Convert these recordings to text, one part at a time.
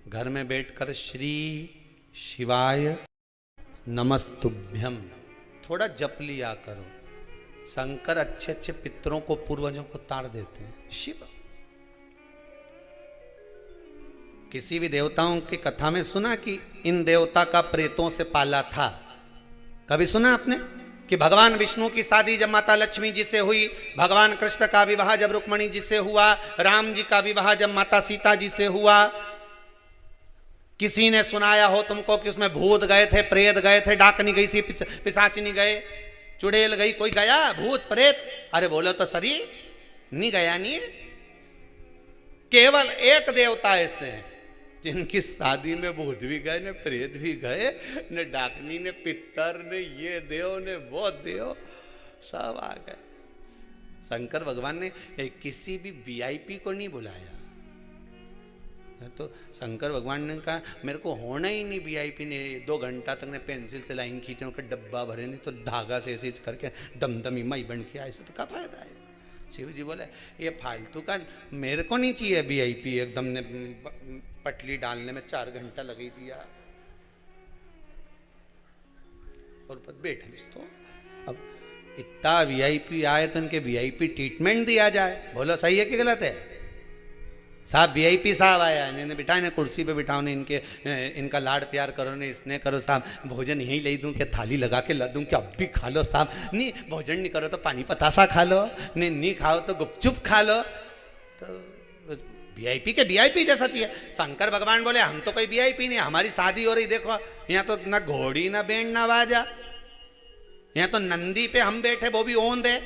घर में बैठकर श्री शिवाय नमस्तुभ्यम थोड़ा जप लिया करो। शंकर अच्छे अच्छे पितरों को, पूर्वजों को ताड़ देते हैं। शिव किसी भी देवताओं की कथा में सुना कि इन देवता का प्रेतों से पाला था? कभी सुना आपने कि भगवान विष्णु की शादी जब माता लक्ष्मी जी से हुई, भगवान कृष्ण का विवाह जब रुक्मणी जी से हुआ, राम जी का विवाह जब माता सीता जी से हुआ, किसी ने सुनाया हो तुमको कि उसमें भूत गए थे, प्रेत गए थे, डाकनी गई सी, पिशाचिनी गए, चुड़ैल गई, कोई गया भूत प्रेत? अरे बोलो तो सरी, नहीं गया नहीं। केवल एक देवता ऐसे हैं जिनकी शादी में भूत भी गए, ने प्रेत भी गए, ने डाकनी, ने पितर, ने ये देव, ने वो देव, सब आ गए। शंकर भगवान ने किसी भी वीआईपी को नहीं बुलाया। तो शंकर भगवान ने कहा मेरे को होना ही नहीं वीआईपी ने। 2 घंटा तक ने पेंसिल से लाइन खींचे, उनका डब्बा भरे, नहीं तो धागा से ऐसे करके दमदमी मई बन के आए, तो क्या फायदा है? शिव जी बोले ये फालतू का मेरे को नहीं चाहिए वीआईपी। एकदम ने पटली डालने में 4 घंटा लगा दिया और बैठ तो अब इतना वीआईपी आए तो इनके वीआईपी ट्रीटमेंट दिया जाए। बोलो सही है कि गलत है? साहब वीआईपी साहब आया, इन्हें बिठाए, ने कुर्सी पे बिठाओ, ने इनका लाड प्यार करो, ने इसने करो। साहब भोजन यहीं ले दूं कि थाली लगा के ला दूं कि अब भी खा लो? साहब नहीं, भोजन नहीं करो तो पानी पतासा खा लो, नहीं खाओ तो गुपचुप खा लो। तो वीआईपी के वीआईपी जैसा चाहिए। शंकर भगवान बोले हम तो कोई वीआईपी नहीं, हमारी शादी हो रही, देखो यहाँ तो ना घोड़ी ना बैंड ना बाजा, यहाँ तो नंदी पे हम बैठे, वो भी ओंद है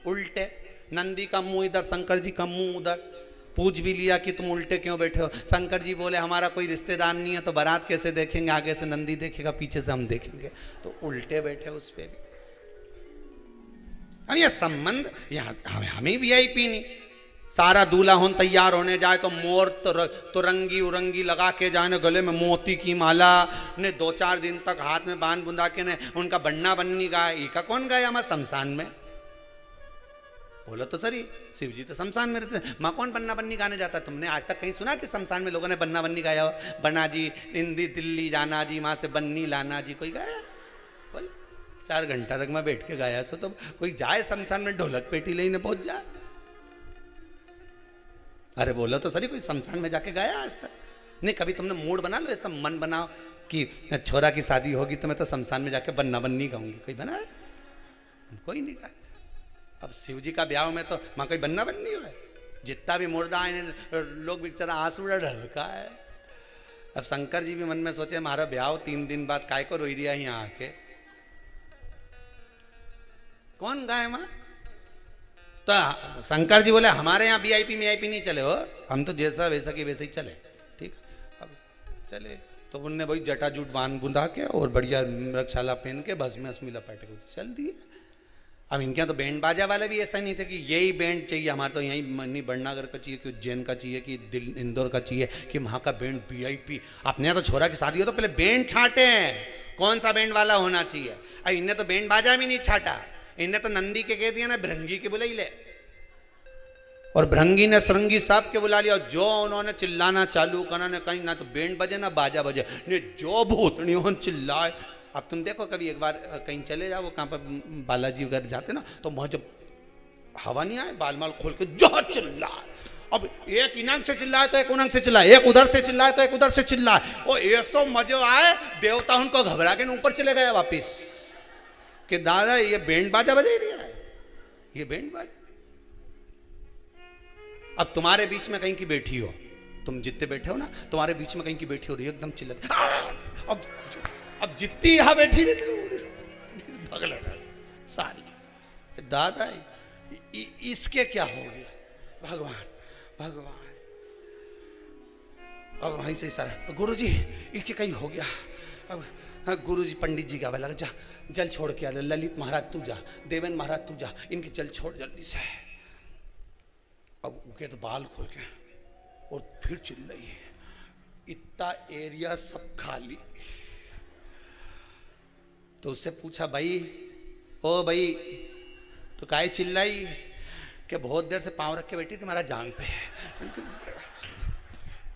उल्टे। नंदी का मुंह इधर, शंकर जी का मुंह उधर। पूछ भी लिया कि तुम उल्टे क्यों बैठे हो? शंकर जी बोले हमारा कोई रिश्तेदार नहीं है तो बारात कैसे देखेंगे? आगे से नंदी देखेगा, पीछे से हम देखेंगे, तो उल्टे बैठे उस पे भी। अब ये संबंध यहाँ हमें वीआईपी नहीं। सारा दूल्हा होन तैयार होने जाए तो मोर तो रंगी उरंगी लगा के जाए, गले में मोती की माला, ने 2-4 दिन तक हाथ में बांध बुंदा के ने उनका बन्ना बन्नी गाय। इका कौन गाया हमारे शमशान में? बोलो तो सही, शिव जी तो शमशान में रहते हैं। माँ कौन बन्ना बन्नी गाने जाता? तुमने आज तक कहीं सुना कि शमशान में लोगों ने बन्ना बन्नी गाया हो? बन्ना जी इंदी दिल्ली जाना जी, वहां से बन्नी लाना जी, कोई गाया? बोले 4 घंटा तक मैं बैठ के गाया। सो तो कोई जाए शमशान में ढोलक पेटी लेने पहुंच जाए? अरे बोलो तो सही, कोई शमशान में जाके गाया आज तक? नहीं। कभी तुमने मूड बना लो, ऐसा मन बनाओ कि छोरा की शादी होगी तो मैं तो शमशान में जाके बन्ना बन्नी गाऊंगी। कोई बना है? कोई नहीं गाया। अब शिव जी का ब्याह में तो माँ कोई बन्ना बन्नी हो है? जितना भी मुर्दा है लोग बेचारा आंसू ढलका है। अब शंकर जी भी मन में सोचे हमारा ब्याह 3 दिन बाद काय को रोई दिया यहाँ आके। कौन गाय माँ? तो शंकर जी बोले हमारे यहाँ वीआईपी नहीं चले हो, हम तो जैसा वैसा की वैसे ही चले। ठीक, अब चले तो उनने भाई जटा जूट बांध बुंदा के और बढ़िया रक्षाला पहन के बस में असमी लपेटे को चल दिए। अब इनके यहाँ तो बैंड बाजा वाले भी ऐसा नहीं थे कि यही बैंड चाहिए, हमारे तो यही मनी बड़नागर का चाहिए, कि उज्जैन का चाहिए, कि दिल इंदौर का चाहिए, कि वहाँ का बैंड वीआईपी। अपने यहाँ तो छोरा की शादी हो तो पहले बैंड छाटे हैं, कौन सा बैंड वाला होना चाहिए। अब इनने तो बैंड बाजा भी नहीं छाटा, इनने तो नंदी के कह दिया ना भृंगी के बुलाई ले, और भृंगी ने सरंगी साहब के बुला लिया। जो उन्होंने चिल्लाना चालू करा, ने कहीं ना तो बैंड बजे ना बाजा बजे, ने जो भूतनी चिल्लाए। अब तुम देखो कभी एक बार कहीं चले जाओ, कहाँ पर बालाजी वगैरह जाते ना, तो वहाँ जब हवा नहीं आए, बाल माल खोल के जो चिल्लाए। अब एक इनांग से चिल्लाए तो एक उनांग से चिल्लाए, एक उधर से चिल्लाए तो एक उधर से चिल्लाए, और ऐसा मजे आए देवता उनको घबरा के ऊपर चले गए वापिस कि दादा ये बैंड बाजा बजा रही है, ये बैंड बाजा। अब तुम्हारे बीच में कहीं की बैठी हो, तुम जितने बैठे हो ना, तुम्हारे बीच में कहीं की बैठी हो रही है, एकदम चिल्लाती। अब जितनी यहां बैठी भगल सारी, दादा इसके क्या हो गया? भगवान अब वहीं से सारा गुरु जी इसके कहीं हो गया। अब गुरु जी पंडित जी का लगा, जा जल छोड़ के आ, ललित महाराज तू जा, देवेंद्र महाराज तू जा, इनके जल छोड़ जल्दी से। अब उनके तो बाल खोल के और फिर चिल्लाई, इतना एरिया सब खाली। तो उससे पूछा भाई, ओ भाई तो काहे चिल्लाई? कि बहुत देर से पाँव रख के बैठी थी, हमारा जांग पे।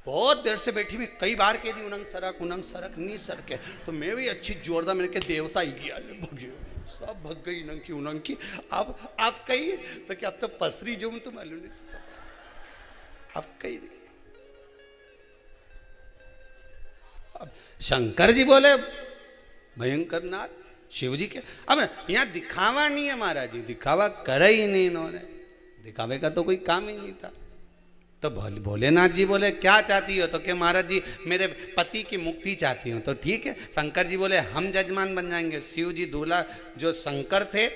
बहुत देर से बैठी, मैं कई बार कह दी उनंग सरक नहीं सरके, तो मैं भी अच्छी जोरदार मैंने कहा देवता ही किया भगे सब भग गई उनंग की। अब आप कही तो क्या अब तो पसरी जो तो मालूम नहीं, अब कही अब शंकर जी बोले भयंकर नाथ शिव जी के। अब यहाँ दिखावा नहीं है महाराज जी, दिखावा करा ही नहीं इन्होंने, दिखावे का तो कोई काम ही नहीं था। तो भोलेनाथ जी बोले क्या चाहती हो, तो क्या महाराज जी मेरे पति की मुक्ति चाहती हूँ। तो ठीक है, शंकर जी बोले हम जजमान बन जाएंगे। शिव जी दूल्हा, जो शंकर थे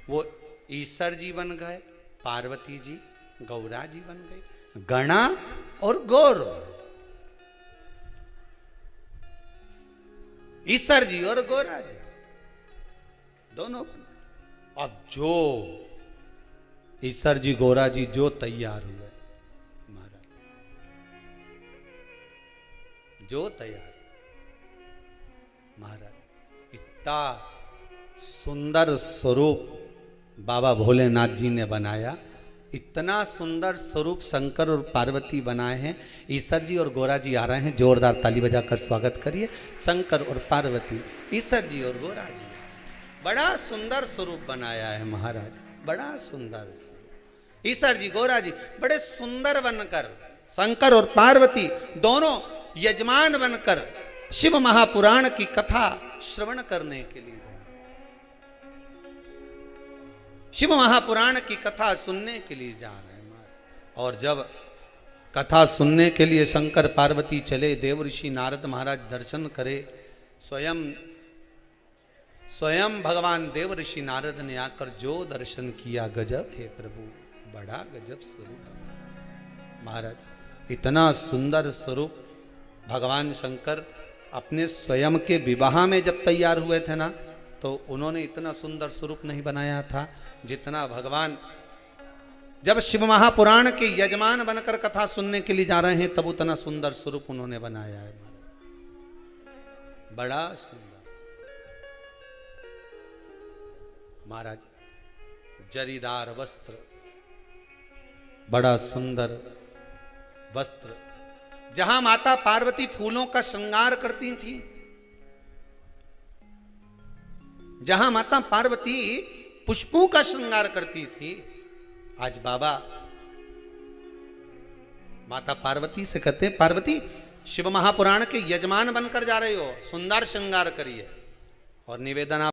वो ईश्वर जी बन गए, पार्वती जी गौरा जी बन गई, गणा और गौर, ईश्वर जी और गौरा जी दोनों बन। अब जो ईश्वर जी गौरा जी जो तैयार हुए महाराज, जो तैयार महाराज, इतना सुंदर स्वरूप बाबा भोलेनाथ जी ने बनाया, इतना सुंदर स्वरूप शंकर और पार्वती बनाए हैं। ईश्वर जी और गौरा जी आ रहे हैं, जोरदार ताली बजाकर स्वागत करिए। शंकर और पार्वती, ईश्वर जी और गौरा जी, बड़ा सुंदर स्वरूप बनाया है महाराज, बड़ा सुंदर स्वरूप। ईश्वर जी गौरा जी बड़े सुंदर बनकर, शंकर और पार्वती दोनों यजमान बनकर शिव महापुराण की कथा श्रवण करने के लिए, शिव महापुराण की कथा सुनने के लिए जा रहे हैं। और जब कथा सुनने के लिए शंकर पार्वती चले, देव ऋषि नारद महाराज दर्शन करे, स्वयं भगवान देव ऋषि नारद ने आकर जो दर्शन किया, गजब है प्रभु, बड़ा गजब स्वरूप महाराज। इतना सुंदर स्वरूप भगवान शंकर अपने स्वयं के विवाह में जब तैयार हुए थे ना, तो उन्होंने इतना सुंदर स्वरूप नहीं बनाया था जितना भगवान जब शिव महापुराण के यजमान बनकर कथा सुनने के लिए जा रहे हैं तब उतना सुंदर स्वरूप उन्होंने बनाया है महाराज, बड़ा सुंदर महाराज। जरीदार वस्त्र, बड़ा सुंदर वस्त्र, जहां माता पार्वती फूलों का श्रृंगार करती थी, जहां माता पार्वती पुष्पों का श्रृंगार करती थी, आज बाबा माता पार्वती से कहते हैं पार्वती शिव महापुराण के यजमान बनकर जा रहे हो, सुंदर श्रृंगार करिए। और निवेदन आप